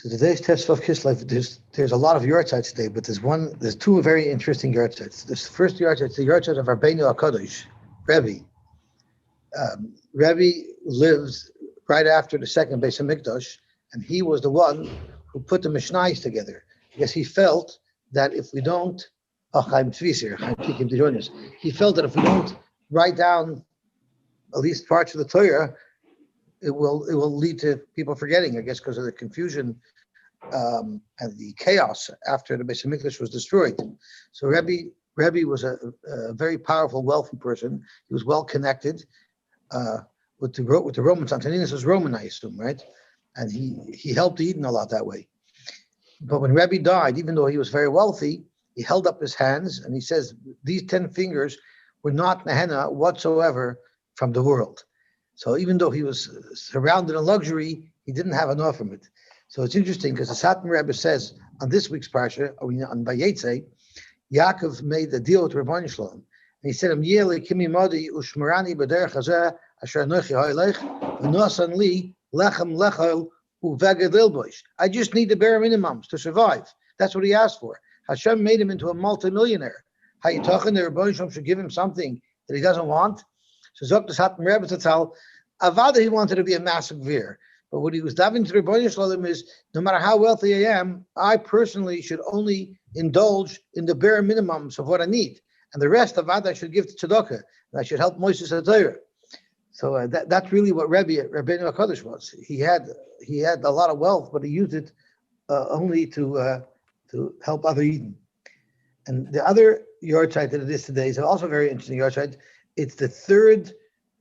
So today's test of Kislev, there's a lot of yardside today, but there's two very interesting yardsides. This first yardsight is the yardsight of Rabbeinu HaKadosh, Rebbe. Rebbe lived right after the second Beis Hamikdash, and he was the one who put the Mishnayos together. Because he felt that if we don't, he felt that if we don't write down at least parts of the Torah, it will lead to people forgetting, I guess, because of the confusion and the chaos after the Beis Hamikdash was destroyed. So Rebbe was a very powerful, wealthy person. He was well connected with the Romans. Antoninus was Roman, I assume, right? And he helped Eden a lot that way. But when Rebbe died, even though he was very wealthy, he held up his hands and he says, these 10 fingers were not Nehenna whatsoever from the world. So even though he was surrounded in luxury, he didn't have enough from it. So it's interesting because the Satan Rebbe says on this week's parsha, on Vayetze, Yaakov made a deal with Rabban Shalom. And he said, kimi modi ushmarani b'derech hazeh asher anochi ha'ilech v'nosan li lechem lechel uveged lilbosh. I just need the bare minimums to survive. That's what he asked for. Hashem made him into a multimillionaire. How you talking? The Rabban Shalom should give him something that he doesn't want. So Zok the Satan Rebbe to tell Avada he wanted to be a massive veer. But what he was diving to the Rebbeinu Shalom is, no matter how wealthy I am, I personally should only indulge in the bare minimums of what I need. And the rest of that I should give to tzedakah. And I should help Moses HaTorah. So that's really what Rabbeinu HaKadosh was. He had a lot of wealth, but he used it only to help other Eden. And the other yahrzeit that it is today is also a very interesting yahrzeit. It's the third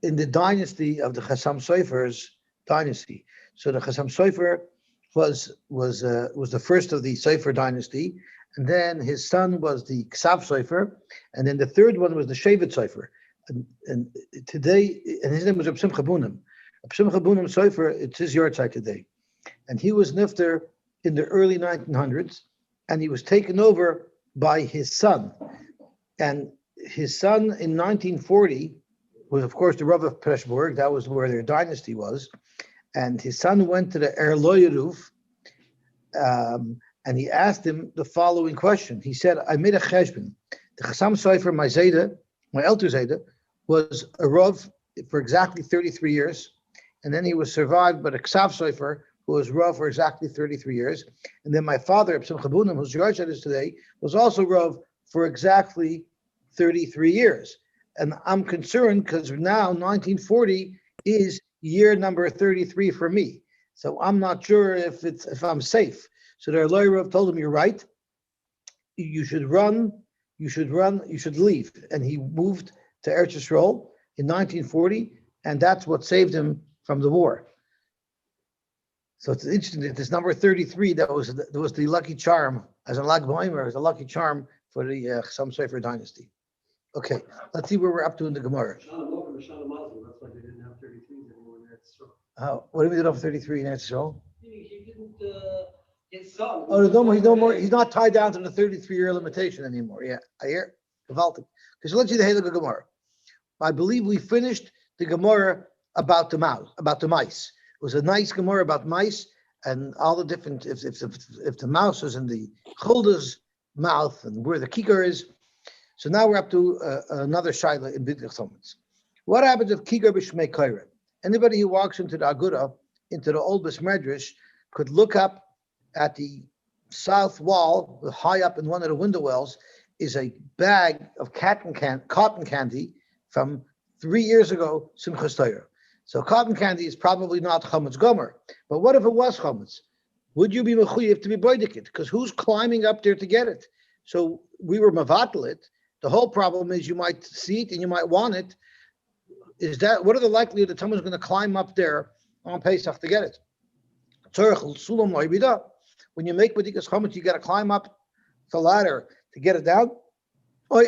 in the dynasty of the Chassam Sofer's dynasty. So the Chassam Sofer was the first of the Sofer dynasty, and then his son was the Ksav Sofer, and then the third one was the Shevet Sofer. And today, and his name was Reb Simcha Bunim. Reb Simcha Bunim Sofer, it's his yahrzeit today. And he was nifter in the early 1900s, and he was taken over by his son. And his son in 1940 was, of course, the Rav of Preshburg. That was where their dynasty was. And his son went to the Erloyeruv, and he asked him the following question. He said, I made a cheshbon. The Chassam Sofer, my elder Zayda, was a Rav for exactly 33 years. And then he was survived by the Ksav Sofer, who was Rav for exactly 33 years. And then my father, Simcha Bunim, whose yahrzeit is today, was also Rav for exactly 33 years. And I'm concerned because now 1940 is year number 33 for me. So I'm not sure if I'm safe. So the lawyer told him, you're right. You should leave. And he moved to Eretz Yisrael in 1940, and that's what saved him from the war. So it's interesting that this number 33, that was the lucky charm, as a Lag B'Omer, as a lucky charm for the Chassam Sofer dynasty. Okay, let's see where we're up to in the Gemara. That's why they didn't have 33s anymore in Eretz Yisrael. What do we do over 33 in Eretz Yisrael? He didn't, his son. Oh, there's no more. He's no more. He's not tied down to the 33-year limitation anymore. Yeah, I hear. Gavaltic. Okay, so let's see the Heilige Gemara. I believe we finished the Gemara about the mice. It was a nice Gemara about mice and all the different. If the mouse is in the chulda's mouth and where the kikar is. So now we're up to another shaila in Bidlich Thomas. What happens if kikar b'shmei kairen? Anybody who walks into the Agura, into the old Medrash, could look up at the south wall, high up in one of the window wells, is a bag of cotton candy from 3 years ago, Simchas Torah. So cotton candy is probably not chametz gomer. But what if it was chametz? Would you be mechuyev to be boidikit? Because who's climbing up there to get it? So we were mavatal it. The whole problem is you might see it and you might want it. What are the likelihood that someone's going to climb up there on Pesach to get it? When you make bedikas chametz, you got to climb up the ladder to get it down. Or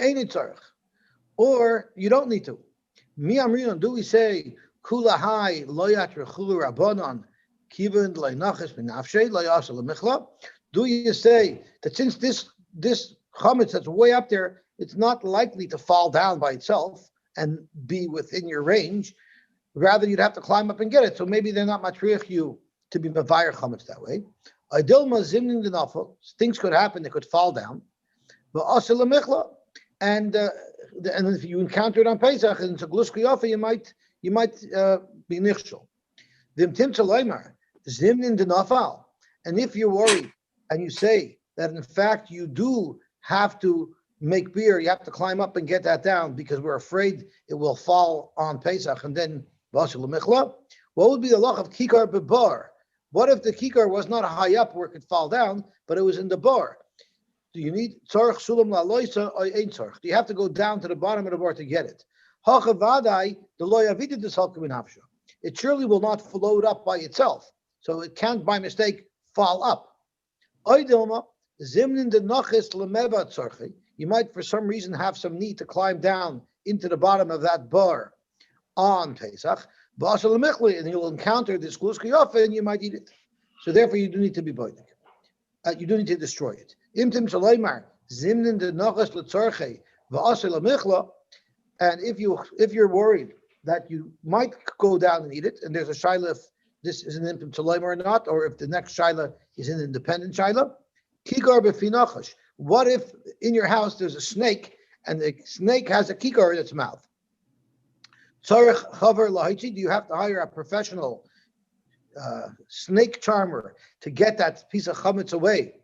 you don't need to. Mi amrinon, do we say kula hai lo yatrechulu rabbanon kiven leinaches benafshe lo yasel lemichla? Do you say that since this chametz that's way up there, it's not likely to fall down by itself and be within your range? Rather, you'd have to climb up and get it. So maybe they're not matriach you to be mavayir chametz that way. Idilma zimnin the nafel. Things could happen; they could fall down. But also lemichla, and if you encounter it on Pesach and it's a gluski offer, you might be nichshel. Vim tim tzalaymar zimnin the nafal. And if you're worried and you say that in fact you do have to make beer, you have to climb up and get that down because we're afraid it will fall on Pesach and then what would be the loch of kikar bebar? What if the kikar was not high up where it could fall down, but it was in the bar? Do you need tzarich sulam la'loisa or ein tzarich? Do you have to go down to the bottom of the bar to get it? Hachavadai the loyavited this halkamin. It surely will not float up by itself, so it can't by mistake fall up. Oidilma zimnin the nachis lemeva tzarchi. You might, for some reason, have some need to climb down into the bottom of that bar on Pesach, and you'll encounter this gluski and you might eat it. So therefore, you do need to be boidik. You do need to destroy it. Imtim shalaymar zimnin de nachas letzarche va'asel lemichla. And if you're worried that you might go down and eat it, and there's a shaila if this is an imtim shalaymar or not, or if the next shaila is an independent shaila, kikar b'finachash. What if in your house there's a snake and the snake has a kikar in its mouth? Tzarech chaver lahichi. Do you have to hire a professional snake charmer to get that piece of chametz away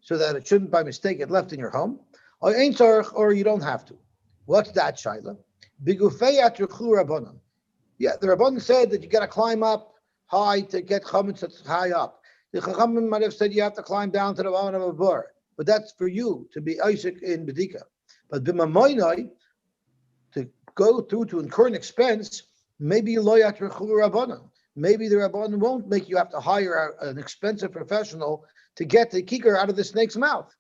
so that it shouldn't by mistake get left in your home? Or ain't tzarech, or you don't have to. What's that, Shaila? Bigufei atruchu rabbanon. Yeah, the rabbanon said that you got to climb up high to get chametz that's high up. The chachamim might have said you have to climb down to the bottom of a bar, but that's for you to be Isaac in bedika. But b'mamoinai, to go through to incur an expense, maybe lo yatruchu rabbanon. Maybe the rabbanon won't make you have to hire an expensive professional to get the kikar out of the snake's mouth.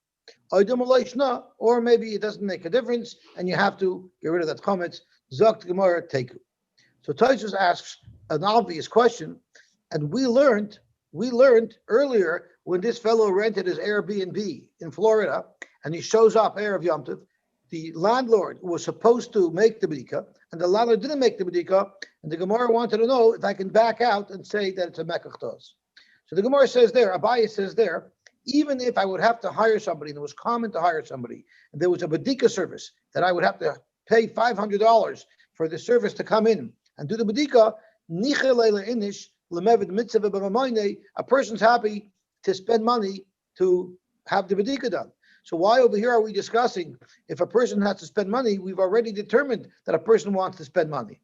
Or maybe it doesn't make a difference, and you have to get rid of that chametz. Zokt Gemara teku. So Tosfos asks an obvious question, and we learned earlier when this fellow rented his Airbnb in Florida, and he shows up Erev Yom Tov, the landlord was supposed to make the bedika, and the landlord didn't make the bedika, and the Gemara wanted to know if I can back out and say that it's a mekach tos. So the Gemara says there, Abaye says there, even if I would have to hire somebody, and it was common to hire somebody, and there was a bedika service that I would have to pay $500 for the service to come in and do the bedika, a person's happy to spend money to have the bedika done. So why over here are we discussing if a person has to spend money? We've already determined that a person wants to spend money.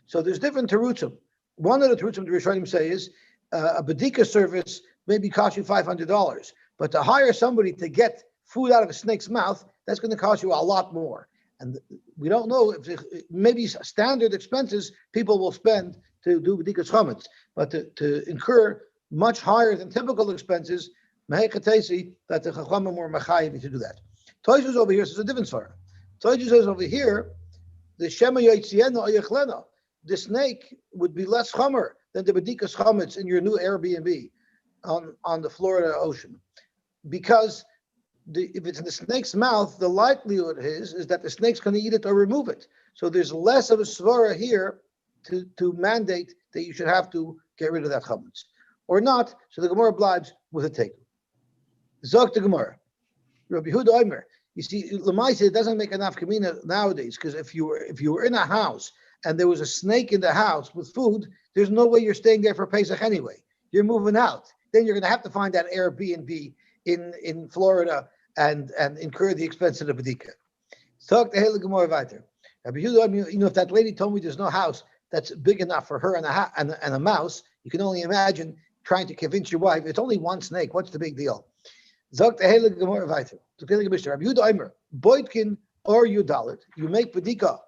So there's different terutzim. One of the terutzim the Rishonim say is a bedika service maybe cost you $500, but to hire somebody to get food out of a snake's mouth, that's going to cost you a lot more. And we don't know if maybe standard expenses people will spend to do bedikas chametz, but to incur much higher than typical expenses, that the chachamim were mechayiv to do that. Tosfos over here says a different story. Tosfos says over here, the shema yotzienu ayechlena, the snake would be less chamer than the bedikas chametz in your new Airbnb on the Florida Ocean, because if it's in the snake's mouth, the likelihood is that the snake's going to eat it or remove it. So there's less of a svara here to mandate that you should have to get rid of that chametz or not. So the Gemara blibes with a take. Zok the Gemara, Rabbi Yehuda Omer. You see, Lamaisa, it doesn't make enough kamina nowadays, because if you were in a house and there was a snake in the house with food, there's no way you're staying there for Pesach anyway. You're moving out. Then you're going to have to find that Airbnb in Florida and incur the expense of the bedika. Talk to Hela Gemara weiter. Rabbi Yehuda, if that lady told me there's no house that's big enough for her and a mouse, you can only imagine trying to convince your wife it's only one snake. What's the big deal? Talk to Hela Gemara weiter. Rabbi Yehuda Omer, Boitkin or Yudalit, you make bedika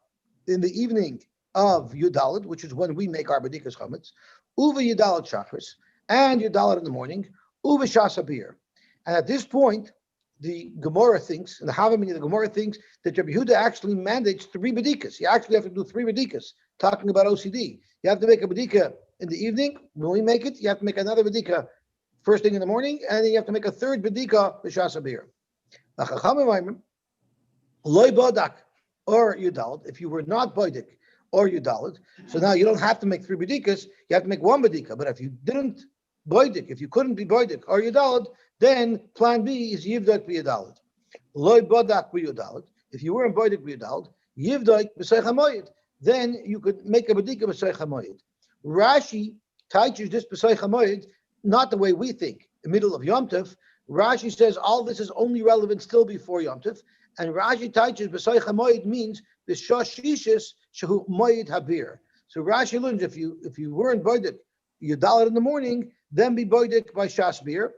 in the evening of Yudalit, which is when we make our bedikas chametz, Uva Yudalit Shachris, and Yudalit in the morning, Uva Shasabir. And at this point, the Gemara thinks, and the Havamini of the Gemara thinks, that Rabbi Yehuda actually mandates 3 bedikas. You actually have to do 3 bedikas, talking about OCD. You have to make a bedika in the evening. When we make it, you have to make another bedika first thing in the morning, and then you have to make a 3rd bedika, B'Shasabir. Loy Bodak or Yudalit, if you were not Bodik or Yudalit, so now you don't have to make 3 bedikas, you have to make 1 bedika. But if you didn't boidik. If you couldn't be boidik or yudalad, then plan B is yivdak b'yudalad. Loy bodak b'yudalad. If you weren't boidik b'yudalad, yivdak b'seich hamoyed. Then you could make a bedika b'seich hamoyed. Rashi teaches this b'seich hamoyed not the way we think, the middle of Yom Tov. Rashi says all this is only relevant still before Yom Tov, and Rashi teaches b'seich hamoyed means b'shashishis shehu moyed habir. So Rashi learns if you weren't boidik yudalad in the morning, then be boidik by shas bir,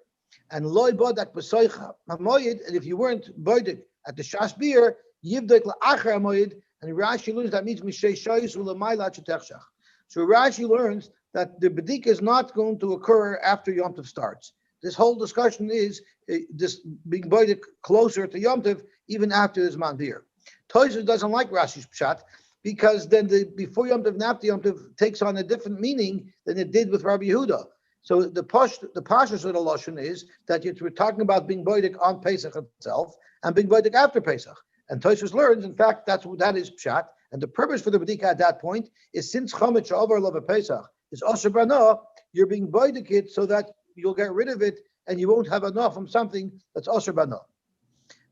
and loy bodak b'seich hamoyed, and if you weren't boidik at the shas bir, yivdak la'achar hamoyed, and Rashi learns that means mishei shayis u'lamayla chetechshach. So Rashi learns that the bedika is not going to occur after Yom Tov starts. This whole discussion is this being boidik closer to Yom Tov, even after this mandir. Tosfos doesn't like Rashi's pshat because then the before Yom Tov and after Yom Tov takes on a different meaning than it did with Rabbi Yehuda. So the pashtus of the lashon is that we're talking about being boidik on Pesach itself and being boidik after Pesach. And Tosfos learns, in fact, that is pshat. And the purpose for the bedika at that point is since chametz over love Pesach is osher bana, you're being boidik it so that you'll get rid of it and you won't have enough from something that's osher bana.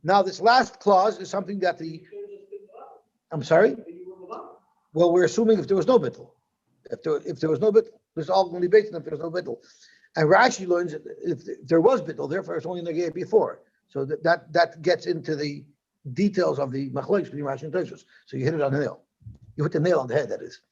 Now, this last clause is something that I'm sorry? Well, we're assuming if there was no bittul. If there was no bittul, there's all going to be based on if there's no bittul. And Rashi learns that if there was bittul, therefore it's only negay before. So that gets into the details of the machlokes between Rashi and Tosfos. So you hit it on the nail. You hit the nail on the head, that is.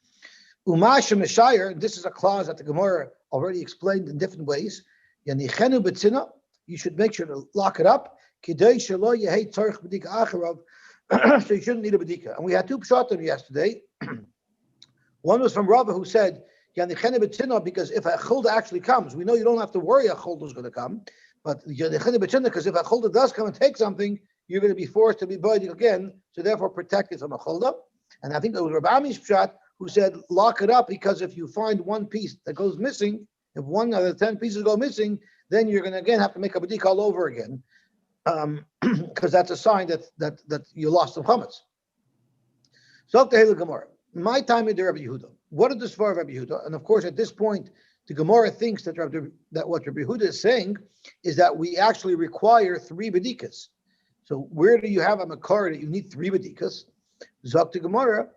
Umash Meshayir, this is a clause that the Gemara already explained in different ways. Yanichenu betzina, you should make sure to lock it up. Kidei shelo yehei tzarich bedika acharav, so you shouldn't need a bedika. And we had two pshatim yesterday. One was from Rava who said, Yanichenu betzina, because if a chulda actually comes, we know you don't have to worry a chulda is going to come, but Yanichenu betzina, because if a chulda does come and take something, you're going to be forced to be boidik again, so therefore protect it from a chulda. And I think it was Rav Ami's pshat who said lock it up because if you find one piece that goes missing, if one of the 10 pieces go missing, then you're going to again have to make a bedika all over again, because that's a sign that you lost some chametz. So to Hela Gemara, my time in the Rabbi Yehuda. What is this for Rabbi Yehuda? And of course, at this point, the Gemara thinks that what Rabbi Yehuda is saying is that we actually require 3 bedikas. So where do you have a makar that you need 3 bedikas? Zok to Gemara,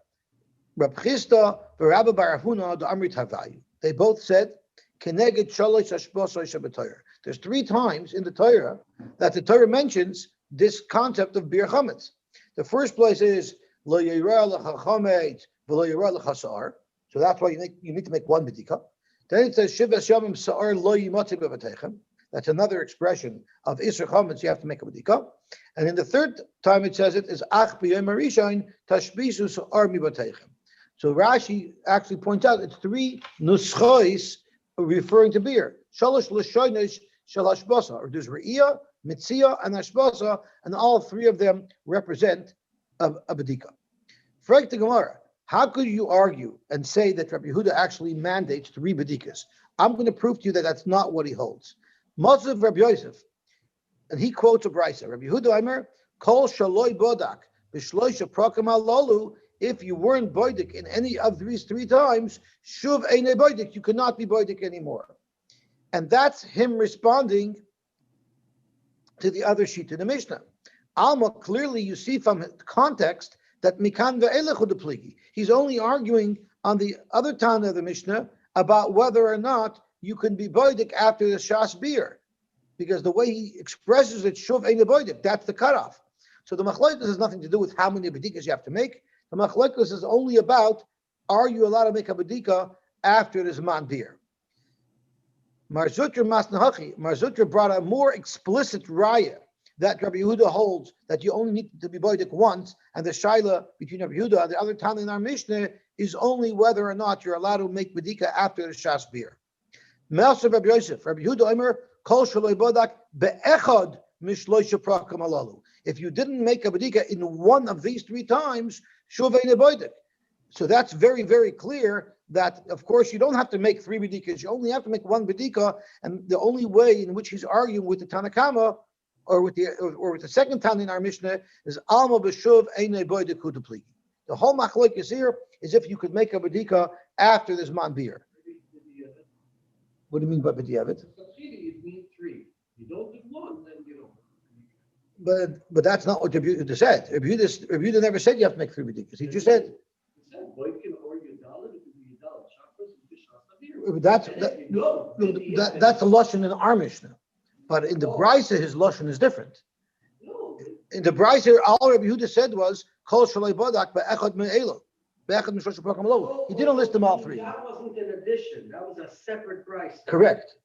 Rab Chisda, Rabbi Barafuna, the Amrit Havayu. They both said, Keneged Shalosh Hashbosoi Shabbatayr. There's 3 times in the Torah that the Torah mentions this concept of Bir Chametz. The first place is Lo Yirah L'Chachamet V'Lo Yirah L'Chasar. So that's why you need to make 1 bedika. Then it says Shivas Yamim Sa'ar Lo Yimotzi B'Vatechem. That's another expression of Isra Chametz. You have to make a bedika. And in the third time it says it is Ach B'Yom Harishayin Tashbisu Sa'ar Mi'Vatechem. So Rashi actually points out it's 3 nuschos referring to beer. Shalosh l'shoinish shel hashbasa, or there's re'iyah, mitzia, and hashbasa, and all 3 of them represent a bedika. Frag the Gemara, how could you argue and say that Rabbi Yehuda actually mandates 3 bedikas? I'm going to prove to you that that's not what he holds. Mazav Rabbi Yosef, and he quotes a brisa. Rabbi Yehuda Aimer, Kol shaloi bodak b'shloisha prakam alolu. If you weren't boidik in any of these 3 times, shuv eine boidik, you cannot be boidik anymore. And that's him responding to the other sheet in the Mishnah. Alma, clearly you see from the context that mikan ve'elechu depligi. He's only arguing on the other Tana of the Mishnah about whether or not you can be boidik after the shas beer, because the way he expresses it, shuv eine boidik, that's the cutoff. So the machlokes has nothing to do with how many bedikas you have to make. The machlokes is only about, are you allowed to make a bedika after this man beer? Marzutra Masnahachi, Marzutra brought a more explicit raya that Rabbi Yehuda holds that you only need to be boidik once, and the shaila between Rabbi Yehuda and the other Tana in our Mishnah is only whether or not you're allowed to make bedika after the shas beer. Melsa Rabbi Yosef, Rabbi Yehuda Omer, Kol Shaloi Bodak Be'echad Mishloisha Prakam Alalu. If you didn't make a bedika in one of these 3 times, Shuveine boidik. So that's very, very clear that, of course, you don't have to make 3 bedikas. You only have to make 1 bedika, and the only way in which he's arguing with the Tanakama or with the second Tana in our Mishnah is Alma b'shuv eine boidik hu depligi. The whole machlokes here is if you could make a bedika after this man beer. What do you mean by b'diavad? You need three. You don't do one, then you don't. But that's not what Rabbi Yehuda said. Rabbi Yehuda never said you have to make 3 b'dikas. He just said He said, Boykin or Yudalit, it could be Yudalit chakras, it could be Shasavir. that's the lashon in our Mishnah. But in the Brisa, his lashon is different. No. In the Brisa, all Rabbi Yehuda said was Kol Shalei Badak be'echad me'elo, be'echad mishlosh pacham lo. He didn't list them all 3. That wasn't an addition. That was a separate price. Correct.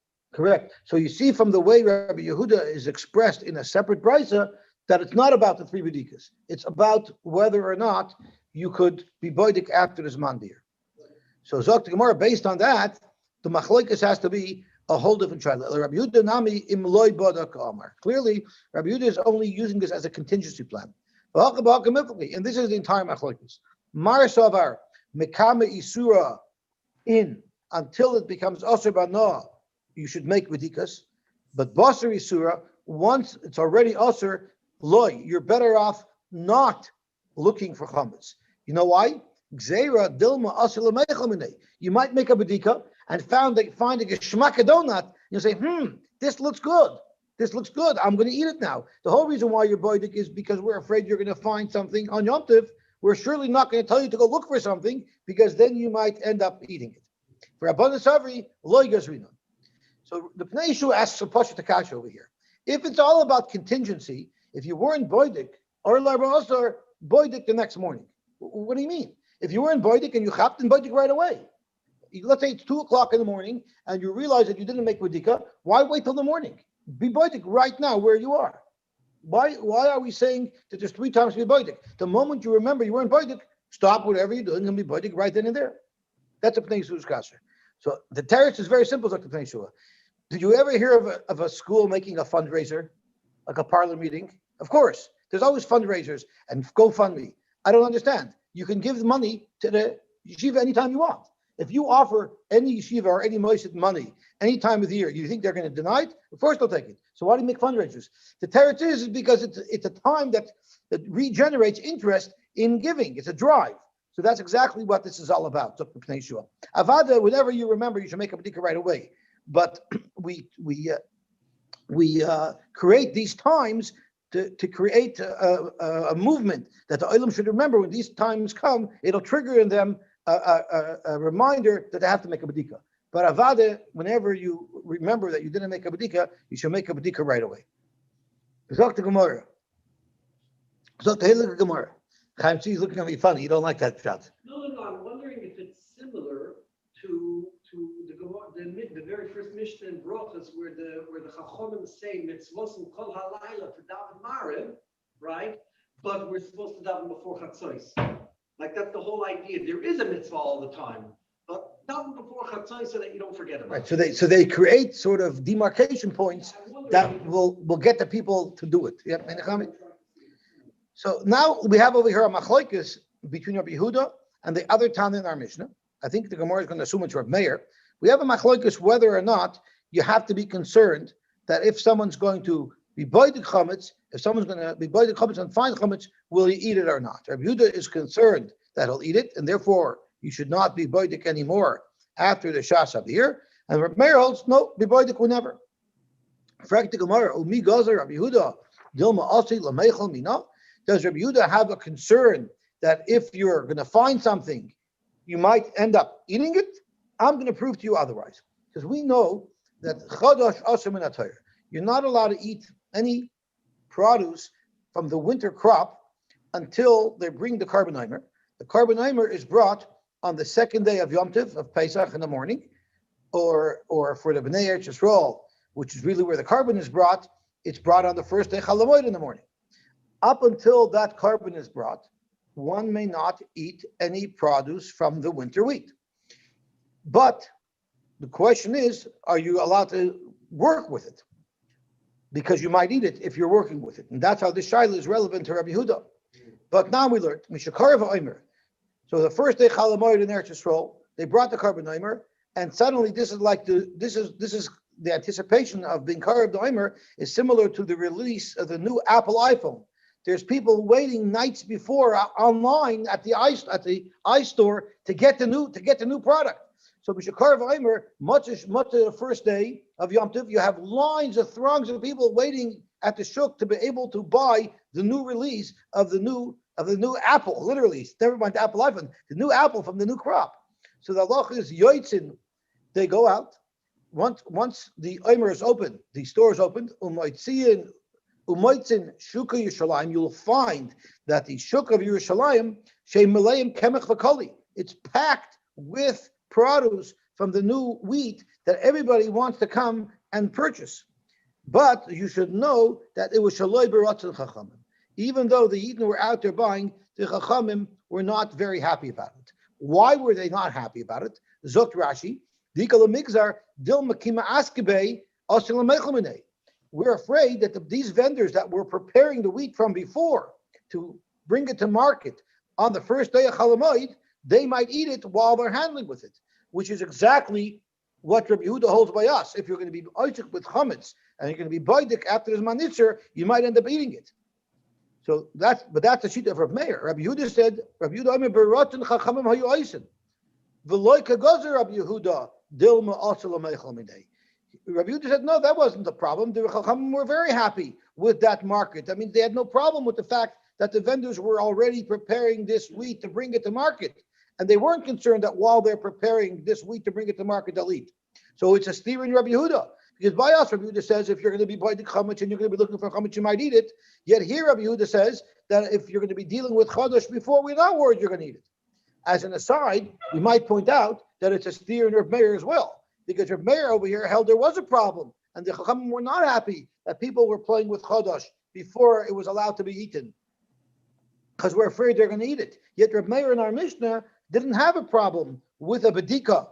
So you see from the way Rabbi Yehuda is expressed in a separate Brisa that it's not about the 3 b'dikas. It's about whether or not you could be boidik after this mandir. So Zok the Gemara, based on that, the machlokes has to be a whole different trial. Rabbi Yehuda nami im loy badak amar. Clearly, Rabbi Yehuda is only using this as a contingency plan. And this is the entire machlokes. Mar savar mekame isura in until it becomes aser bana, you should make b'dikas. But basar isura, once it's already aser loy, you're better off not looking for chametz. You know why? Gzeira dilma aser l'meichel minei. You might make a b'dika and find a geschmack donut. You say, this looks good. I'm going to eat it now. The whole reason why you're boidik is because we're afraid you're going to find something on Yom Tov. We're surely not going to tell you to go look for something because then you might end up eating it. For Abba Savri, loy gazrina. So the Pnei Yeshua asks a pasha takash over here. If it's all about contingency, if you weren't boidik or larba boidik the next morning, what do you mean? If you weren't boidik and you chapped in boidik right away, let's say it's 2:00 in the morning and you realize that you didn't make bodika, why wait till the morning? Be boidik right now where you are. Why are we saying that there's 3 times to be boidik? The moment you remember you weren't boidik, stop whatever you're doing and be boidik right then and there. That's a Pnei Yeshua's kasher. So the teretz is very simple, like the Pnei Yeshua. Did you ever hear of a school making a fundraiser, like a parlor meeting? Of course. There's always fundraisers and GoFundMe. I don't understand. You can give money to the yeshiva anytime you want. If you offer any yeshiva or any moisid money any time of the year, you think they're going to deny it? Of course they'll take it. So why do you make fundraisers? The teretz is because it's a time that regenerates interest in giving. It's a drive. So that's exactly what this is all about. Avada, whenever you remember, you should make a b'dika right away. But we create these times to create a movement that the olam should remember. When these times come, it'll trigger in them a reminder that they have to make a b'dika. But avada, whenever you remember that you didn't make a b'dika, you should make a b'dika right away. Zok the Gemara. Zok the Gemara. Chaim, he's looking at me funny. You don't like that shot. No. I'm wondering if it's similar to the very first Mishnah in Brochus, where the Chachamim say mitzvos and kol halayla to daven maariv, right? But we're supposed to daven before chatzos. Like that's the whole idea. There is a mitzvah all the time, but daven before chatzos so that you don't forget about it. Right. So they create sort of demarcation points that will get the people to do it. Yeah. So now we have over here a machlokes between Rabbi Yehuda and the other Tana in our Mishnah. I think the Gemara is going to assume it's Rav Meir. We have a machlokes whether or not you have to be concerned that if someone's going to be boidik chametz, if someone's going to be boidik chametz and find chametz, will he eat it or not? Rabbi Yehuda is concerned that he'll eat it, and therefore you should not be boidik anymore after the Shas Avir. And Rav Meir holds, no, be boidik whenever. Frak the Gemara, Umi Gazer, Rabbi Yehuda, Dilma Asi, Lameichel Mina. Does Rabbi Yehuda have a concern that if you're going to find something, you might end up eating it? I'm going to prove to you otherwise. Because we know that Chodosh Asher Min HaTorah, you're not allowed to eat any produce from the winter crop until they bring the Karbanaimer. The Karbanaimer is brought on the second day of Yom Tov, of Pesach in the morning, or for the Bnei Eretz Yisrael, which is really where the carbon is brought, it's brought on the first day Chalamoid in the morning. Up until that carbon is brought, one may not eat any produce from the winter wheat. But the question is, are you allowed to work with it? Because you might eat it if you're working with it. And that's how this shaila is relevant to Rabbi Yehuda. But now we learned, Mishakar v'omer. So the first day Chalamoid in Eretz Yisrael, they brought the carbon omer, and suddenly this is the anticipation of being Karab the omer is similar to the release of the new Apple iPhone. There's people waiting nights before online at the iStore to get the new product. So B'Shakar V'Omer, much of the first day of Yom Tov, you have lines of throngs of people waiting at the shuk to be able to buy the new release of the new apple. Literally, never mind the apple iPhone, the new apple from the new crop. So the halacha is yotzin. They go out once the Omer is open, the store is opened. Umoitzin shuka Yerushalayim. You'll find that the shuk of Yerushalayim she'milayim kemech v'koli. It's packed with produce from the new wheat that everybody wants to come and purchase. But you should know that it was shaloi b'ratzon chachamim. Even though the Yidden were out there buying, the chachamim were not very happy about it. Why were they not happy about it? Zot Rashi, Dikal Migzar, Dil Makima Askebe, Asil Mechamine. We're afraid that these vendors that were preparing the wheat from before to bring it to market on the first day of Chalamoid, they might eat it while they're handling with it, which is exactly what Rabbi Yehuda holds by us. If you're going to be oichik with chametz and you're going to be boidik after his manitzer, you might end up eating it. So that's the sheet of Rav Meir. Rabbi Yehuda said, Rabbi Yehuda Omer berotin chachamim hayu oisen, v'loy kagozer Rabbi Yehuda dilma asel ameichel midei. Rabbi Yehuda said, no, that wasn't the problem. The chachamim were very happy with that market. I mean, they had no problem with the fact that the vendors were already preparing this wheat to bring it to market. And they weren't concerned that while they're preparing this wheat to bring it to market, they'll eat. So it's a steer in Rabbi Yehuda. Because by us, Rabbi Yehuda says, if you're going to be buying chametz and you're going to be looking for chametz, you might eat it. Yet here, Rabbi Yehuda says that if you're going to be dealing with chodesh before, we're not worried you're going to eat it. As an aside, we might point out that it's a steer in Rav Meir as well. Because Rav Meir over here held there was a problem. And the chachamim were not happy that people were playing with chodesh before it was allowed to be eaten. Because we're afraid they're going to eat it. Yet Rav Meir in our Mishnah didn't have a problem with a bedika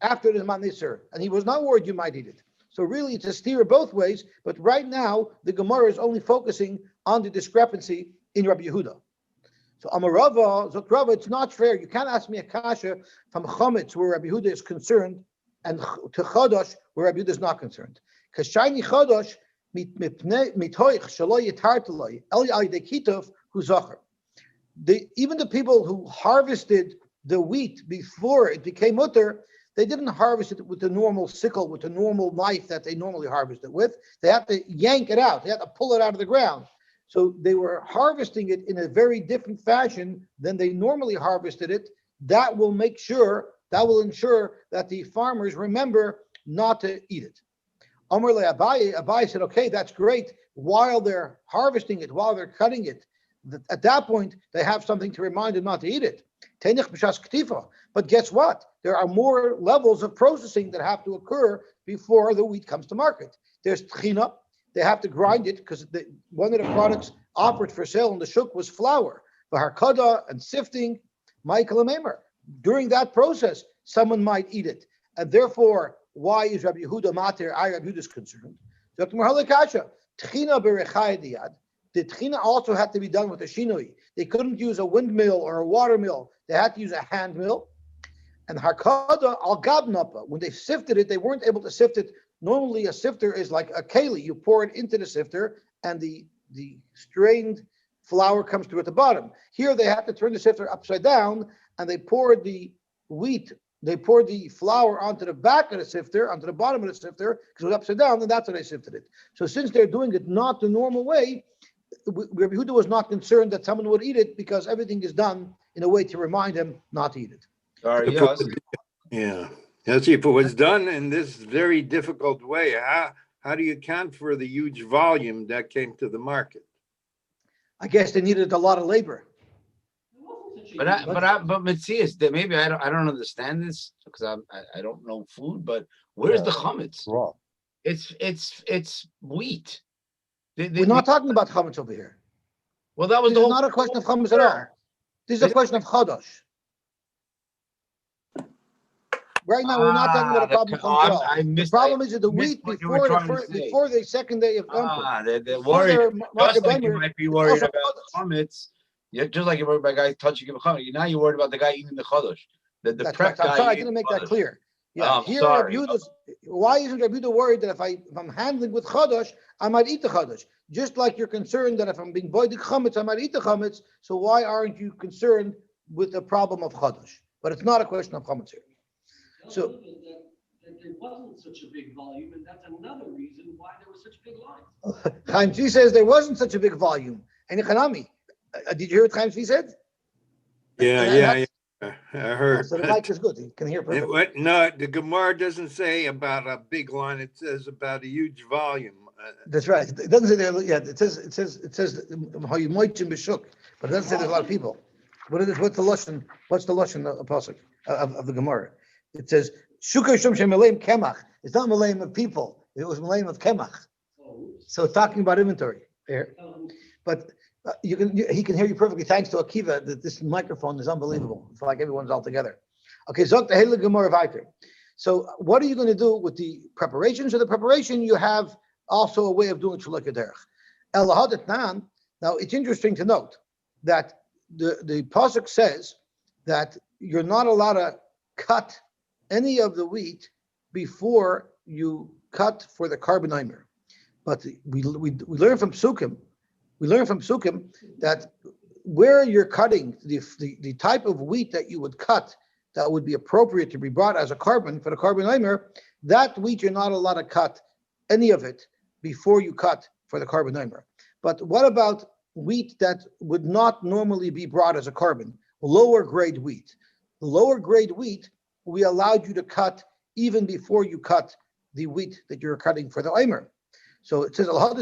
after the manisr, and he was not worried you might eat it. So really, it's a steer both ways. But right now, the Gemara is only focusing on the discrepancy in Rabbi Yehuda. So Amarava, Zokrava, it's not fair. You can't ask me a kasha from chametz where Rabbi Yehuda is concerned, and to chodosh where Rabbi Yehuda is not concerned. Because shiny chodosh mitoich shaloi yitartaloi el yidekitov hu zacher. Even the people who harvested the wheat before it became mutter, they didn't harvest it with the normal sickle, with the normal knife that they normally harvest it with. They had to yank it out. They had to pull it out of the ground. So they were harvesting it in a very different fashion than they normally harvested it. That will ensure that the farmers remember not to eat it. Amar le Abaye said, okay, that's great. While they're harvesting it, while they're cutting it, at that point, they have something to remind them not to eat it. But guess what? There are more levels of processing that have to occur before the wheat comes to market. There's tchina. They have to grind it because one of the products offered for sale in the shuk was flour. Harkada and sifting, Michael and Maimer. During that process, someone might eat it. And therefore, why is Rabbi Yehuda matir? Rabbi Yehuda is concerned. The tchina also had to be done with a shinoi. They couldn't use a windmill or a water mill. They had to use a hand mill. And harkada al gabnapa, when they sifted it, they weren't able to sift it. Normally, a sifter is like a keli. You pour it into the sifter, and the strained flour comes through at the bottom. Here, they had to turn the sifter upside down, and they poured the wheat. They poured the flour onto the back of the sifter, onto the bottom of the sifter, because it was upside down, and that's how they sifted it. So since they're doing it not the normal way, Rabbi Yehuda was not concerned that someone would eat it because everything is done in a way to remind him not to eat it. Yeah. Yosy, if it was done in this very difficult way, how do you account for the huge volume that came to the market? I guess they needed a lot of labor. But Matthias, that maybe I don't understand this because I don't know food. But where's the chametz? Raw. It's wheat. We're not talking about chametz over here. Well, that was This is not a question of chametz at all. This is a question of chodosh. Right now, we're not talking about a problem of chametz at all. The problem is that the wheat before the second day of Yom Tov. They're worried. Just like you Beimer, might be worried also about chametz. Yeah, just like you're worried about guys touching the chametz. Now you're worried about the guy eating the chodesh. The prep guy. I'm sorry, I didn't make that clear. Yeah, here Rabbi Yehuda's, why isn't Rabbi Yehuda worried that if I'm handling with chodesh, I might eat the chodesh? Just like you're concerned that if I'm being boidik chametz, I might eat the chametz. So why aren't you concerned with the problem of chodesh? But it's not a question of chametz here. So that there wasn't such a big volume, and that's another reason why there was such big lines. Chaim Tzvi says there wasn't such a big volume. And Hanami, did you hear what Chaim Tzvi said? Yeah, And yeah, that's- yeah. I oh, heard. so the mic is good. You can hear It perfectly. what? No, the Gemara doesn't say about a big line. It says about a huge volume. That's right. It doesn't say there. Yeah, it says how you might b'shuk, but it doesn't say there's a lot of people. What is it? What's the lashon? What's the lashon pasuk of the Gemara? It says shukar shum shemaleim kemach. It's not malaim of people. It was malaim of kemach. So it's talking about inventory there. But he can hear you perfectly. Thanks to Akiva, that this microphone is unbelievable. It's like everyone's all together. Okay, Zok the Hele Gemara Vayter. So what are you going to do with the preparation? So the preparation, you have also a way of doing Shalok Derech. El Hadat Nan. Now it's interesting to note that the pasuk says that you're not allowed to cut any of the wheat before you cut for the carbonimer. But we learn from Psukim. We learn from Psukim that where you're cutting the type of wheat that you would cut that would be appropriate to be brought as a carbon for the carbonimer, that wheat you're not allowed to cut any of it before you cut for the carbonimer. But what about wheat that would not normally be brought as a carbon, lower grade wheat? The lower grade wheat, we allowed you to cut even before you cut the wheat that you're cutting for the omer. So it says, you're allowed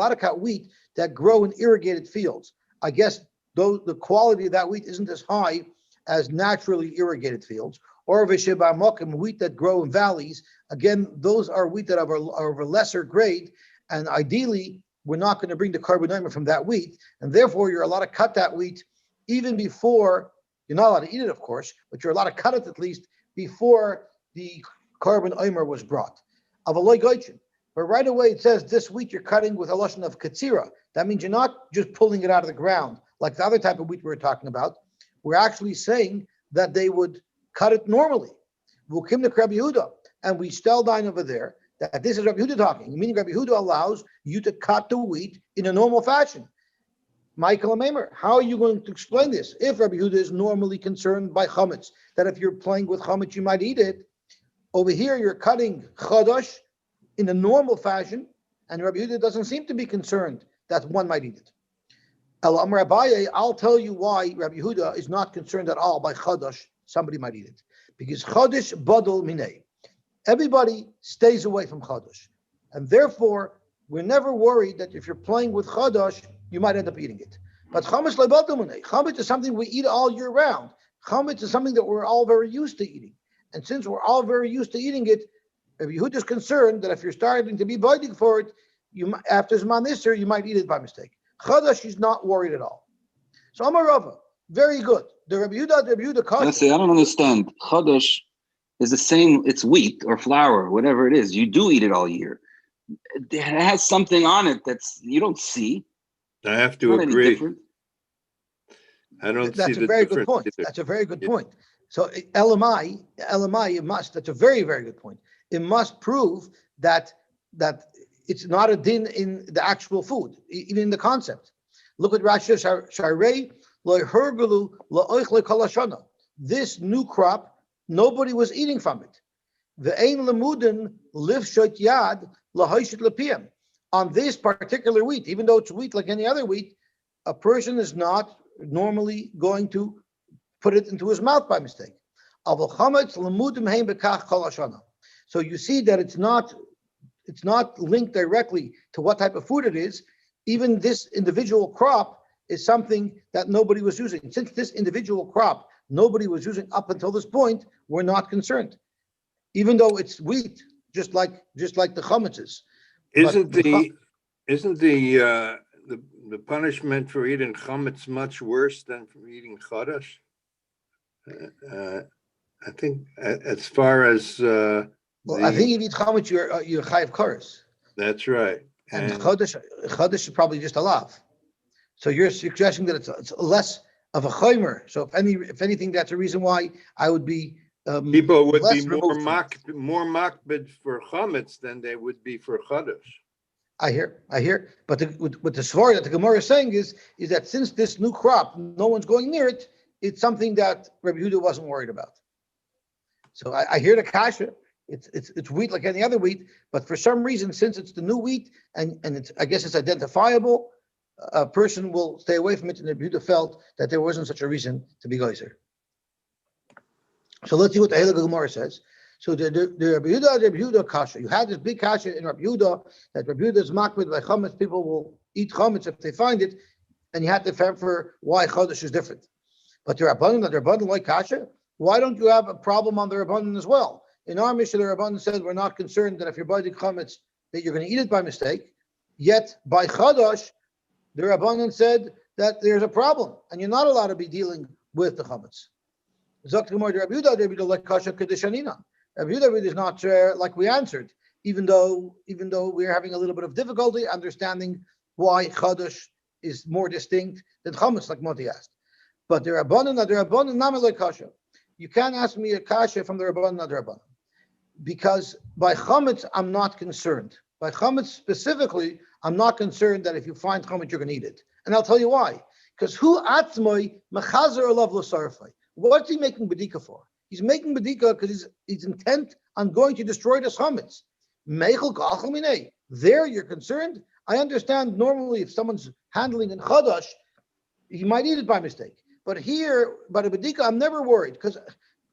to cut wheat that grow in irrigated fields. I guess the quality of that wheat isn't as high as naturally irrigated fields, or wheat that grow in valleys. Again, those are wheat that are of a lesser grade, and ideally, we're not going to bring the carbonimer from that wheat, and therefore you're allowed to cut that wheat even before, you're not allowed to eat it, of course, but you're allowed to cut it at least before the carbonimer was brought. But right away it says this wheat you're cutting with a lashon of katsira. That means you're not just pulling it out of the ground like the other type of wheat we were talking about. We're actually saying that they would cut it normally. V'ukim to Rabbi Yehuda, and we still down over there that this is Rabbi Yehuda talking, meaning Rabbi Yehuda allows you to cut the wheat in a normal fashion. Michael Maimer, how are you going to explain this? If Rabbi Yehuda is normally concerned by chametz, that if you're playing with chametz, you might eat it. Over here, you're cutting chadash in a normal fashion, and Rabbi Yehuda doesn't seem to be concerned that one might eat it. El Amar Abaye, I'll tell you why Rabbi Yehuda is not concerned at all by chadash. Somebody might eat it because chadash badal minei. Everybody stays away from chadash, and therefore we're never worried that if you're playing with chadash, you might end up eating it. But chametz lebadal minei. Chametz is something we eat all year round. Chametz is something that we're all very used to eating, and since we're all very used to eating it, Rabbi Yehuda is concerned that if you're starting to be biting for it, after Zman Isser, you might eat it by mistake. Chadash is not worried at all. So Amar Rava, very good. The Rabbi Yehuda I say, I don't understand. Chadash is the same, it's wheat or flour, whatever it is. You do eat it all year. It has something on it that's you don't see. I have to Not any agree. different. I don't see That's a the very good difference point. either. That's a very good Yeah. point. So LMI, it must. That's a very, very good point. It must prove that it's not a din in the actual food, even in the concept. Look at Rashi Sharei lo hergulu lo oichle kol hashana. This new crop, nobody was eating from it. Ve'ein lemudin lifshot yad lahoishit lepiyam. On this particular wheat, even though it's wheat like any other wheat, a person is not normally going to put it into his mouth by mistake. Aval chametz lemudim heim bekach kol hashana. So you see that it's not linked directly to what type of food it is. Even this individual crop is something that nobody was using. Since this individual crop nobody was using up until this point, we're not concerned. Even though it's wheat, just like the chametz is. Isn't the punishment for eating chametz much worse than for eating chadash? I think as far as I think if you eat chametz, you're chayav kares. That's right. And chodesh is probably just a lav. So you're suggesting that it's less of a chaymer. So if anything, that's a reason why I would be people would less be more removed from it. makbid for chametz than they would be for chadash. I hear. But what the svar that the Gemara is saying is that since this new crop, no one's going near it, it's something that Rabbi Yehuda wasn't worried about. So I hear the kasha. It's wheat like any other wheat, but for some reason, since it's the new wheat and it's, I guess it's identifiable, a person will stay away from it. And the Rabbi Yehuda felt that there wasn't such a reason to be geyser. So let's see what the Heilige Gemara says. So the Rabbi Yehuda kasha. You had this big kasha in Rabbi Yehuda that Rabbi Yehuda is makbid by chametz. People will eat chametz if they find it, and you had to fend for why chodesh is different. But the Rabbanan like kasha. Why don't you have a problem on the Rabbanan as well? In our mission, the Rabbanan said we're not concerned that if you're buying chametz that you're going to eat it by mistake. Yet by chodesh, the Rabbanan said that there's a problem, and you're not allowed to be dealing with the chametz. Zok Gemara, Rabbi Yehuda like kasha kedushanina. Rabbi Yehuda is not like we answered, even though we're having a little bit of difficulty understanding why chodesh is more distinct than chametz, like Moti asked. But the Rabbanan nami like kasha. You can't ask me a kasha from the Rabbanan, not the Rabbanan, because by chametz I'm not concerned. By chametz specifically, I'm not concerned that if you find chametz you're going to eat it, and I'll tell you why. Because who atzmoi mechazer alav l'sarfai? What's he making bedika for? He's making bedika because he's intent on going to destroy the chametz. Meichel kachal minei. There you're concerned. I understand normally if someone's handling in chadash, he might eat it by mistake. But here, by the bedika, I'm never worried because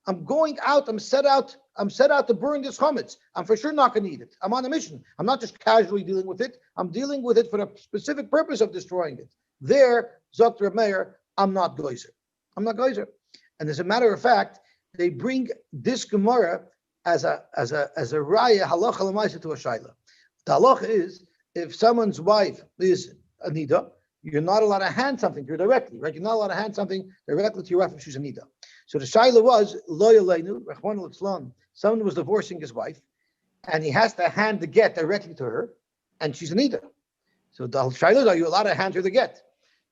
I'm going out. I'm set out to burn this chametz. I'm for sure not going to eat it. I'm on a mission. I'm not just casually dealing with it. I'm dealing with it for the specific purpose of destroying it. There, Zok Reb Meir, I'm not geyser. I'm not geyser. And as a matter of fact, they bring this Gemara as a raya halacha l'maisa to a shayla. The halacha is if someone's wife is a nida, you're not allowed to hand something to her directly, right? You're not allowed to hand something directly to your wife if she's a nida. So the shayla was lo yaleinu rachman l'tzlan. Someone was divorcing his wife, and he has to hand the get directly to her, and she's a nida. So the shayla is, are you allowed to hand her the get?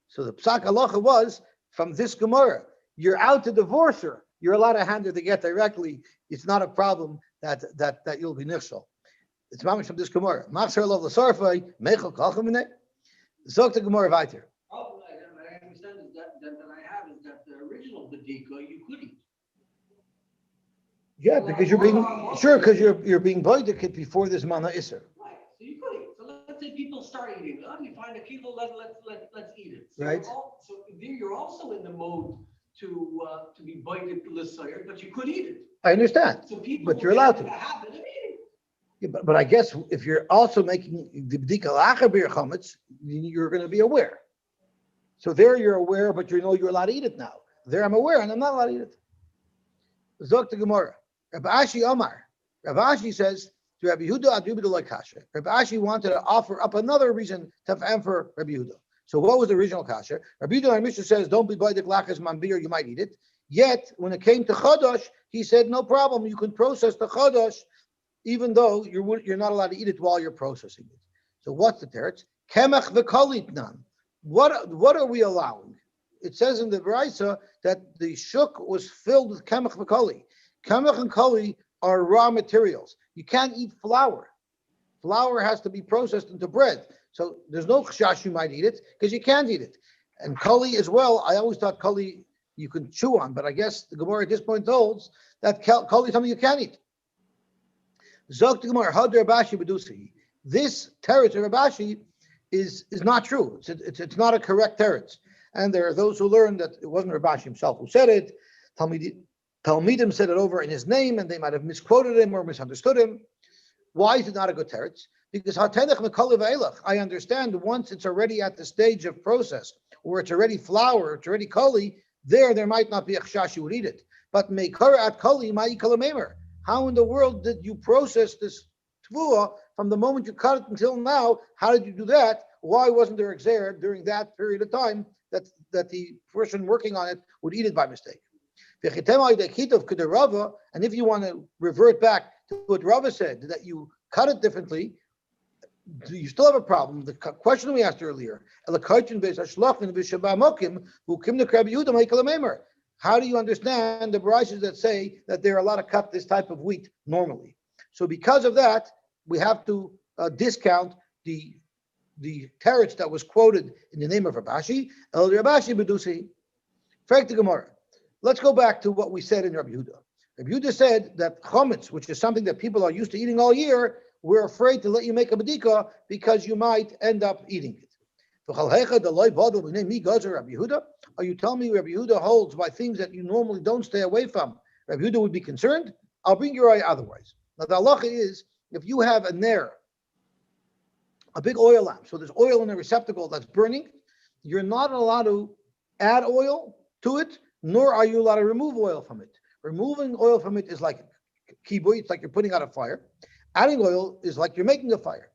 So the psak halacha was from this Gemara. You're out to divorce her. You're allowed to hand her the get directly. It's not a problem that you'll be nifshal. It's mamish from this Gemara. Machzer lov l'sarfai mechel kalchem minei. Zok the Gemara weiter. Problem I understand is that I have is that the original bedika you could eat. Yeah, because you're being boidik before this mana iser. Right. So you could eat. So let's say people start eating. You find a kilo. Let's eat it. So Right. So there you're also in the mode to be bited l'sayir, but you could eat it. I understand, So people but will you're get allowed in to. the habit of eating. Yeah, but I guess if you're also making the b'dika lacher bir chametz, you're going to be aware. So there you're aware, but you know you're allowed to eat it now. There I'm aware, and I'm not allowed to eat it. Zok the Gemara. Rabbi Ashi Omar. Rabbi Ashi says to Rabbi Yehuda, Rabbi Yehuda like kasha. Rabbi Ashi wanted to offer up another reason to for Rabbi Yehuda. So what was the original kasha? Rabbi Yehuda, our Mishnah says, don't be b'dika lachas mambir, you might eat it. Yet when it came to chodosh, he said, no problem, you can process the chodosh, even though you're not allowed to eat it while you're processing it. So what's the teretz? Kemach v'kolitnan. What are we allowing? It says in the Baraisa that the shuk was filled with kemach v'koli. Kemach and koli are raw materials. You can't eat flour. Flour has to be processed into bread. So there's no chashash you might eat it because you can't eat it. And koli as well. I always thought koli you can chew on, but I guess the Gemara at this point holds that koli is something you can't eat. Zok the Gemara, how Rav Ashi bedusi. This teretz of Rav Ashi is not true. It's not a correct teretz. And there are those who learn that it wasn't Rav Ashi himself who said it. Talmidim said it over in his name, and they might have misquoted him or misunderstood him. Why is it not a good teretz? Because I understand once it's already at the stage of process, or it's already flour, it's already koli, there might not be a chashash you would eat it. But meikara at koli ma'ikalamemer. How in the world did you process this tvua from the moment you cut it until now? How did you do that? Why wasn't there exer during that period of time that the person working on it would eat it by mistake? And if you want to revert back to what Rava said, that you cut it differently, you still have a problem. The question we asked earlier, how do you understand the barashes that say that they're allowed to cut this type of wheat normally? So because of that, we have to discount the teretz that was quoted in the name of Rabashi, El Rabashi Bedusi. Frank the Gemara. Let's go back to what we said in Rabbi Yehuda. Rabbi Yehuda said that chametz, which is something that people are used to eating all year, we're afraid to let you make a bedika because you might end up eating it. Are you telling me Rabbi Yehuda holds by things that you normally don't stay away from? Rabbi Yehuda would be concerned? I'll bring your eye otherwise. Now the halacha is, if you have a ner, a big oil lamp, so there's oil in a receptacle that's burning, you're not allowed to add oil to it, nor are you allowed to remove oil from it. Removing oil from it is like kibui, it's like you're putting out a fire. Adding oil is like you're making a fire.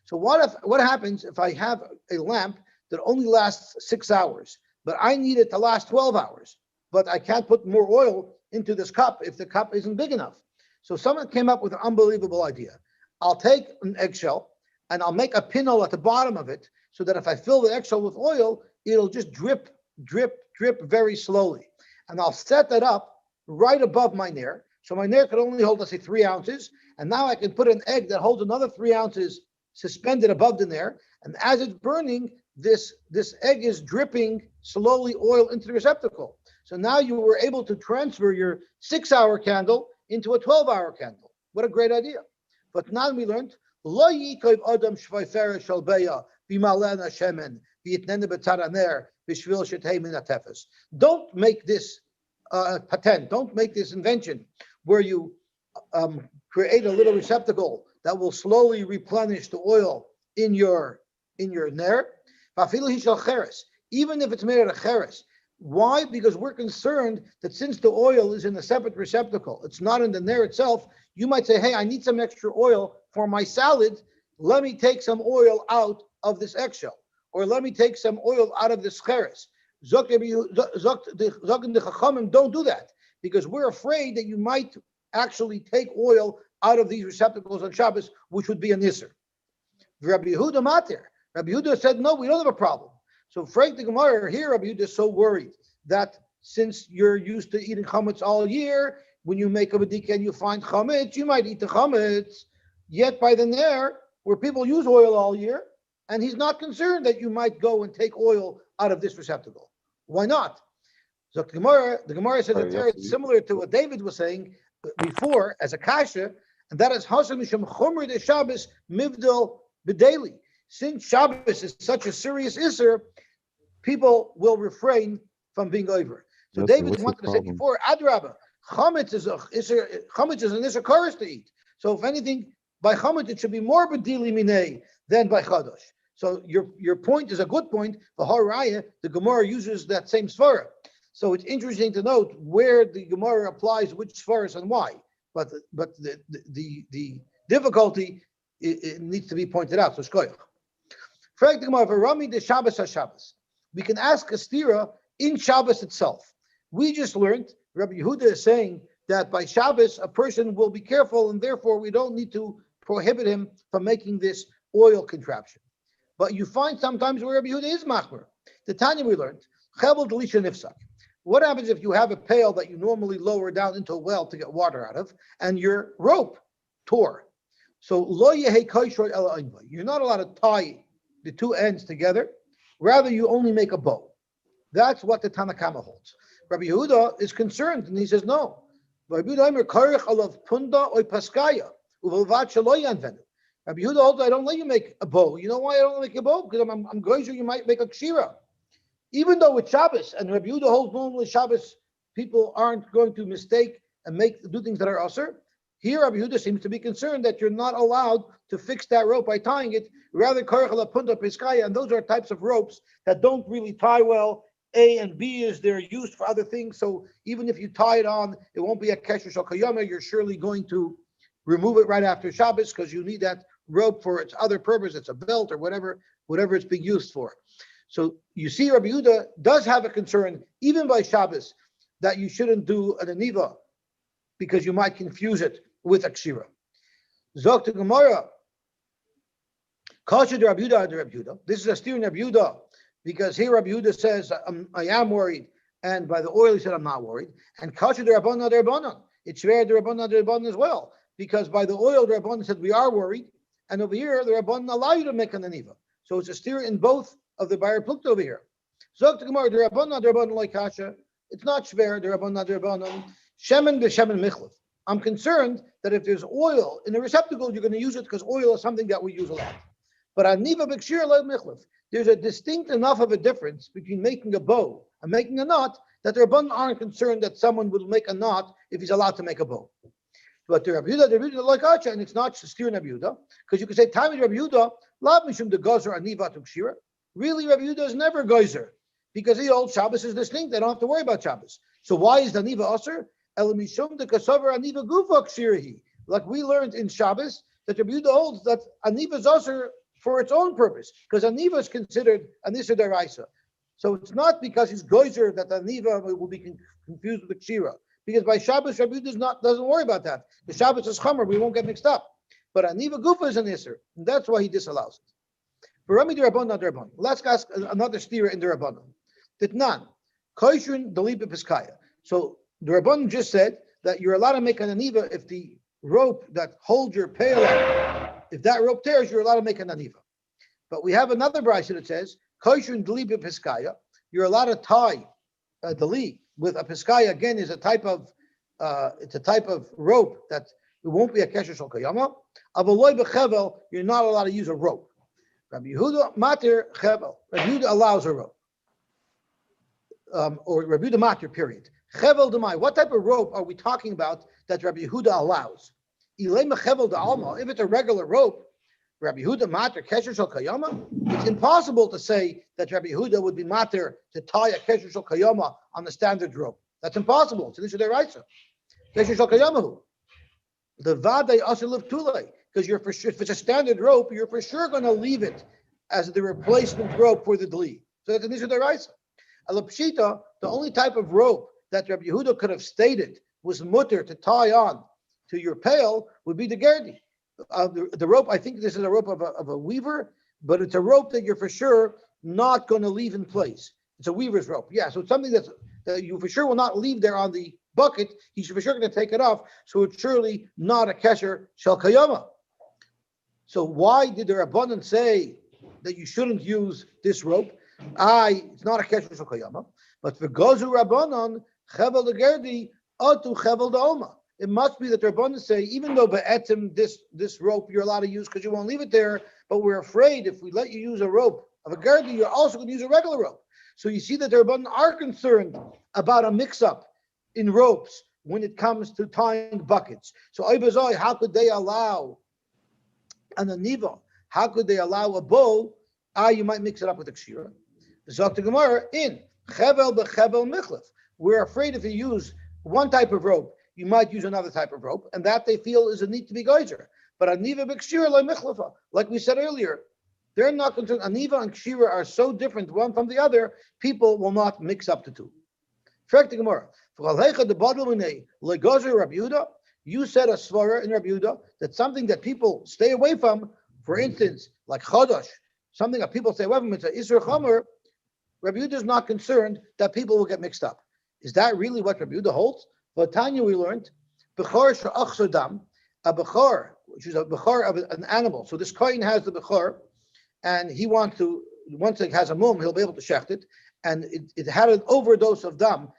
So what happens if I have a lamp that only lasts 6 hours, but I need it to last 12 hours, but I can't put more oil into this cup if the cup isn't big enough? So someone came up with an unbelievable idea. I'll take an eggshell and I'll make a pinhole at the bottom of it so that if I fill the eggshell with oil, it'll just drip, drip, drip very slowly. And I'll set that up right above my nair. So my nair could only hold, let's say, 3 ounces. And now I can put an egg that holds another 3 ounces suspended above the nair. And as it's burning, this egg is dripping slowly oil into the receptacle. So now you were able to transfer your 6-hour candle into a 12-hour candle. What a great idea. But now we learned, don't make this patent, don't make this invention where you create a little receptacle that will slowly replenish the oil in your ner. Even if it's made out of cheres. Why? Because we're concerned that since the oil is in a separate receptacle, it's not in the ner itself, you might say, hey, I need some extra oil for my salad. Let me take some oil out of this eggshell. Or let me take some oil out of this cheres. Don't do that. Because we're afraid that you might actually take oil out of these receptacles on Shabbos, which would be an isser. Rabbi Yehuda mater. Rabbi Yehuda said, no, we don't have a problem. So Frank the Gemara here, Rabbi Yehuda is so worried that since you're used to eating chametz all year, when you make a bedika and you find chametz, you might eat the chametz. Yet by the ner, where people use oil all year, and he's not concerned that you might go and take oil out of this receptacle. Why not? So the Gemara says it's similar to what David was saying before as a kasha, and that is Hashem Mishum Chomer de Shabbos Mivdal B'Daily. Since Shabbos is such a serious isser, people will refrain from being over. So David wanted to say before, Adrabah, chametz is an isser chorus to eat. So if anything, by chametz it should be more b'dili minei than by chadosh. So your point is a good point. The Haraya, the Gemara uses that same svara. So it's interesting to note where the Gemara applies which svaras and why. But the difficulty it needs to be pointed out. So shkoyach. Frag the Gemara for Rami de Shabbos HaShabbos. We can ask a stira in Shabbos itself. We just learned Rabbi Yehuda is saying that by Shabbos a person will be careful, and therefore we don't need to prohibit him from making this oil contraption. But you find sometimes where Rabbi Yehuda is machmer. The Tanya we learned chevel delisha nifsak. What happens if you have a pail that you normally lower down into a well to get water out of, and your rope tore? So lo yehei kaishroi ela einba. You're not allowed to tie the two ends together. Rather, you only make a bow. That's what the Tanakama holds. Rabbi Yehuda is concerned, and he says no. Rabbi Yehuda holds, I don't let you make a bow. You know why I don't make a bow? Because I'm going sure you might make a kshira. Even though it's Shabbos, and Rabbi Yehuda holds normally Shabbos, people aren't going to mistake and do things that are usher. Here, Rabbi Yehuda seems to be concerned that you're not allowed to fix that rope by tying it. Rather, and those are types of ropes that don't really tie well. A and B is they're used for other things. So even if you tie it on, it won't be a kesher shokayama. You're surely going to remove it right after Shabbos because you need that rope for its other purpose. It's a belt or whatever it's being used for. So you see, Rabbi Yehuda does have a concern, even by Shabbos, that you shouldn't do an aniva because you might confuse it with a kshira. Zok to Gemara. Kasha de Rabbi Yehuda. This is a steer in Rabbi Yehuda because here Rabbi Yehuda says, I am worried, and by the oil he said, I'm not worried. And Kasha de Rabbanan de Rabbanan. It's shver de Rabbanan de Rabbanan as well, because by the oil the Rabbanan said we are worried, and over here the Rabbanan allow you to make an aniva. So it's a steer in both of the Bayer Plukta over here. Zok to Gemara de Rabbanan like Kasha. It's not shver de Rabbanan de Rabbanan. Shemen b'shemen michlef. I'm concerned that if there's oil in the receptacle, you're going to use it because oil is something that we use a lot. But aniva b'kshir lo michlef. There's a distinct enough of a difference between making a bow and making a knot that the Rabbanan aren't concerned that someone will make a knot if he's allowed to make a bow. But the Rabbi Yehuda like Acha, and it's not steer Rabbi Yehuda, because you could say, Tami Rabbi Yehuda, lav mishum de gozer aniva tu kshira. Really, Rabbi Yehuda is never gozer, because he holds Shabbos is distinct. They don't have to worry about Shabbos. So why is the aniva aser? El mishum de kasaver aniva gufa kshirahi. Like we learned in Shabbos, that Rabbi Yehuda holds that aniva is aser for its own purpose, because aniva is considered an isser deraisa. So it's not because he's gozer that aniva will be confused with the kshira. Because by Shabbos, Rabbi Yehuda doesn't worry about that. The Shabbos is chomer, we won't get mixed up. But aniva gufa is an isser, and that's why he disallows it. For Rami the Rabban, not the Rabban. Let's ask another stira in the Rabbanon. Titnan, koishun deliba piskaya. So the Rabban just said that you're allowed to make an aniva if the rope that holds your pail up, if that rope tears, you're allowed to make an aniva. But we have another brayso that says koishun deliba piskaya. You're allowed to tie a deli with a piskaya. Again, is a type of it's a type of rope that it won't be a kesher shel kayama. Avaloy bechevel, you're not allowed to use a rope. Rabbi Yehuda matir chevel. Rabbi Yehuda allows a rope, or Rabbi Yehuda matir. Period. Chevel demai. What type of rope are we talking about that Rabbi Yehuda allows? Ilay mechevel de alma. If it's a regular rope, Rabbi Yehuda matir kesher shel kayama. It's impossible to say that Rabbi Yehuda would be matir to tie a kesher shel kayama on the standard rope. That's impossible. It's an issue deraisa. Kesher shel kayamahu. The vadei asher liv tulei. Because you're for sure, if it's a standard rope, you're for sure going to leave it as the replacement rope for the deli. So that's an issue deraisa. Alapshita, the only type of rope that Rabbi Yehuda could have stated was mutter to tie on to your pail would be the gerdi. The rope, I think this is a rope of a weaver, but it's a rope that you're for sure not going to leave in place. It's a weaver's rope. Yeah, so it's something that you for sure will not leave there on the bucket. He's for sure going to take it off. So it's surely not a kesher shel kayama. So why did the Rabbanan say that you shouldn't use this rope? It's not a kesher shel kayama, but for gozu Rabbanan chevel the gerdi atu chevel the oma. It must be that the Rabbanan say even though be'etim this rope you're allowed to use because you won't leave it there, but we're afraid if we let you use a rope of a gerdi, you're also going to use a regular rope. So you see that the Rabbanan are concerned about a mix-up in ropes when it comes to tying buckets. So how could they allow an aniva? How could they allow a bow? You might mix it up with a kshira. Zok Gemara in chevel bechevel michlef. We're afraid if you use one type of rope, you might use another type of rope, and that they feel is a need to be geyser. But aniva b'kshira lo michlefa, like we said earlier, they're not concerned. Aniva and kshira are so different one from the other. People will not mix up the two. Frek the Gemara. You said a svara in Rabbi Yehuda that something that people stay away from, for instance, like chodosh, something that people stay away from, it's an isur chomer. Rabbi Yehuda is not concerned that people will get mixed up. Is that really what Rabbi Yehuda holds? For Tanya, we learned bechor she'achsodam, a bechor, which is a bechor of an animal. So this kohen has the bechor, and he wants to, once it has a mum, he'll be able to shecht it, and it had an overdose of dam.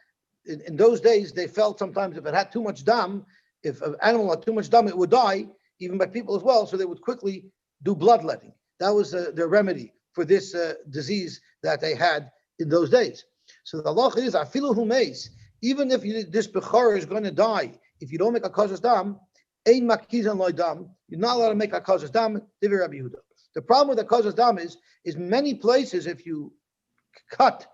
In those days, they felt sometimes if it had too much dam, if an animal had too much dam, it would die, even by people as well. So they would quickly do bloodletting. That was their remedy for this disease that they had in those days. So the law is, afilu humeis, even if this bechor is going to die, if you don't make a kazas dam, ein makizan loy dam, you're not allowed to make a kazas dam. Divrei Rabbi Yehuda. The problem with the kazas dam is many places if you cut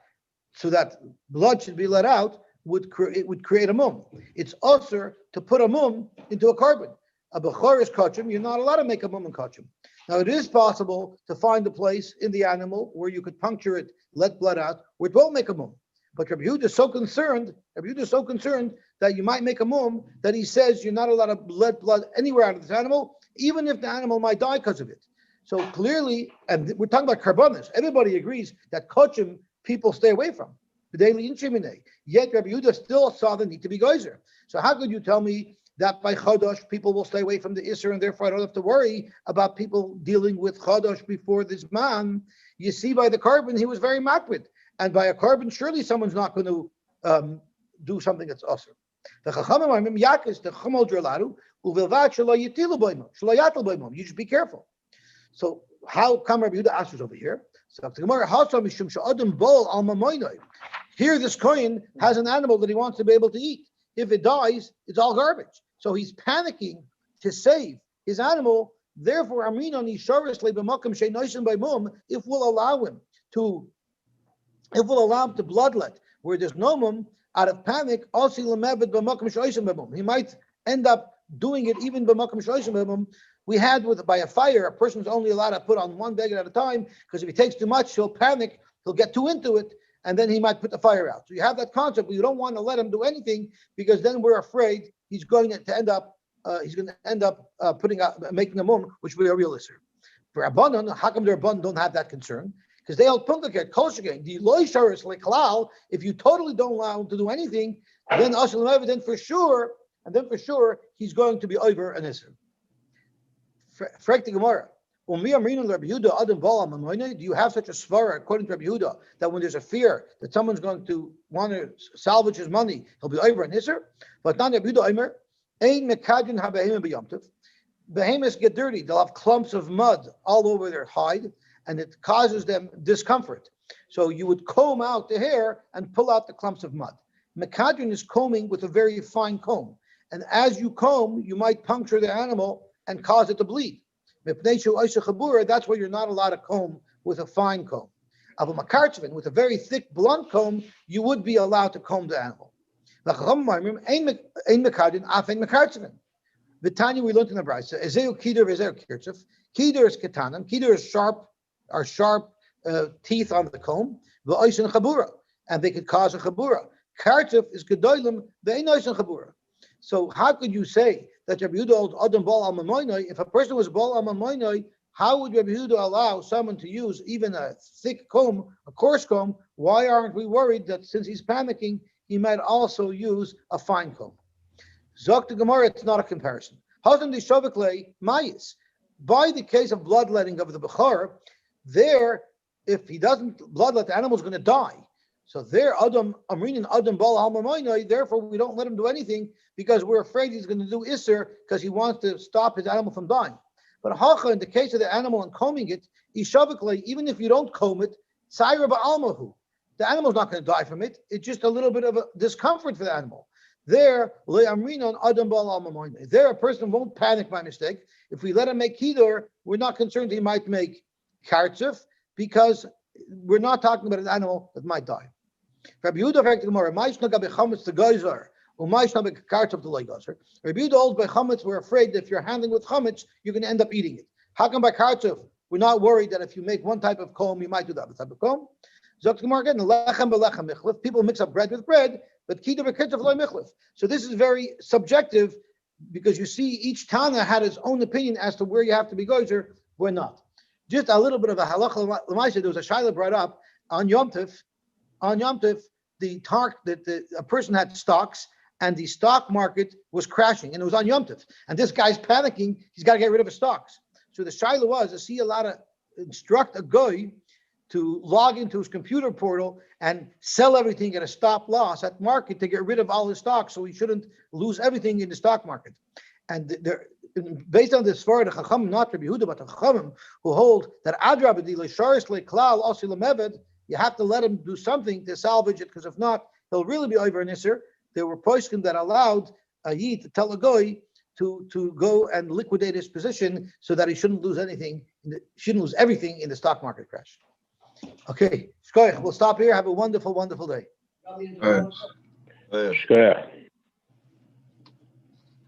so that blood should be let out, it would create a mum. It's usher to put a mum into a carbon. A bechor is kachim. You're not allowed to make a mum in kachim. Now it is possible to find a place in the animal where you could puncture it, let blood out, where it won't make a mum. But Rabbi Yehuda is so concerned that you might make a mum that he says you're not allowed to let blood anywhere out of this animal, even if the animal might die because of it. So clearly, and we're talking about karbanis. Everybody agrees that kachim people stay away from. Yet Rabbi Yehuda still saw the need to be geyser. So how could you tell me that by chodosh people will stay away from the isser and therefore I don't have to worry about people dealing with chodosh before this man? You see by the carbon he was very makbid, and by a carbon surely someone's not going to do something that's usher. The Chachamim are Yakis, the Chumol Dralaru, Uvilvat Shalo Yitilu Boimum, Shalo Yatil Boimum. You should be careful. So how come Rabbi Yehuda answers over here? So the Gemara Hasam Mishum Sha'adam Bol Al Mamoinoi. Here, this kohen has an animal that he wants to be able to eat. If it dies, it's all garbage. So he's panicking to save his animal. Therefore, if we'll allow him to bloodlet where there's no mum, out of panic, he might end up doing it even b'makom shloishim b'mum. We had by a fire, a person's only allowed to put on one beggar at a time, because if he takes too much, he'll panic, he'll get too into it, and then he might put the fire out. So you have that concept, but you don't want to let him do anything, because then we're afraid he's going to end up making a mum, which will be a real issue. For Rabbanon, how come the Rabbanon don't have that concern? Because they hold punkaket kosher. The loy sharis like halal. If you totally don't allow him to do anything, then then for sure he's going to be over an issue. Frek the Gemara. Do you have such a svara according to Rabbi Yehuda that when there's a fear that someone's going to want to salvage his money, he'll be over an issue? But not Rabbi Yehuda Omer. Behemoths get dirty. They'll have clumps of mud all over their hide, and it causes them discomfort. So you would comb out the hair and pull out the clumps of mud. Mekadrin is combing with a very fine comb. And as you comb, you might puncture the animal and cause it to bleed. That's why you're not allowed to comb with a fine comb. With a very thick, blunt comb, you would be allowed to comb the animal. Vitanya, we learned in the Brisa. Ezeu kider, ezeu kirtzef. Kider is ketanam. Kider is sharp teeth on the comb. V'oisin chabura, and they could cause a chabura. Kirtzef is gedolim. They oisin chabura. So how could you say that Rabbi Yehuda holds adam bal al mamoinoi? If a person was bal al mamoinoi, how would Rabbi Yehuda allow someone to use even a thick comb, a coarse comb? Why aren't we worried that since he's panicking, he might also use a fine comb? Zok the Gemara, it's not a comparison. By the case of bloodletting of the Bechor, there, if he doesn't bloodlet, the animal's going to die. So there, Adam Amrin and Adam Bal Halmamoinoi, therefore we don't let him do anything because we're afraid he's going to do Isser because he wants to stop his animal from dying. But Hacha, in the case of the animal and combing it, Ishavikle, even if you don't comb it, Tzaira Ba'almahu, the animal's not going to die from it. It's just a little bit of a discomfort for the animal. There, a person won't panic by mistake. If we let him make kidor, we're not concerned he might make kartzef because we're not talking about an animal that might die. Rabbi Yehuda holds by chametz, we're afraid that if you're handling with chametz, you're going to end up eating it. How come by kartzef, we're not worried that if you make one type of comb, you might do that type of comb? People mix up bread with bread, but so this is very subjective because you see each Tana had his own opinion as to where you have to be gozer, where not. Just a little bit of a halacha l'maisa. There was a shaila brought up on Yom Tov. On Yom Tov, a person had stocks and the stock market was crashing and it was on Yom Tov. And this guy's panicking. He's got to get rid of his stocks. So the shaila was, is he allowed to instruct a guy to log into his computer portal and sell everything at a stop loss at market to get rid of all his stocks so he shouldn't lose everything in the stock market. And based on this svara, the Chacham, not Rabbi Yehuda, but the Chachamim, who hold that Adrab you have to let him do something to salvage it, because if not, he'll really be over an Isser. There were poskim that allowed a Yid to tell a goy to go and liquidate his position so that he shouldn't lose anything, shouldn't lose everything in the stock market crash. Okay, we'll stop here. Have a wonderful, wonderful day. All right. Sure.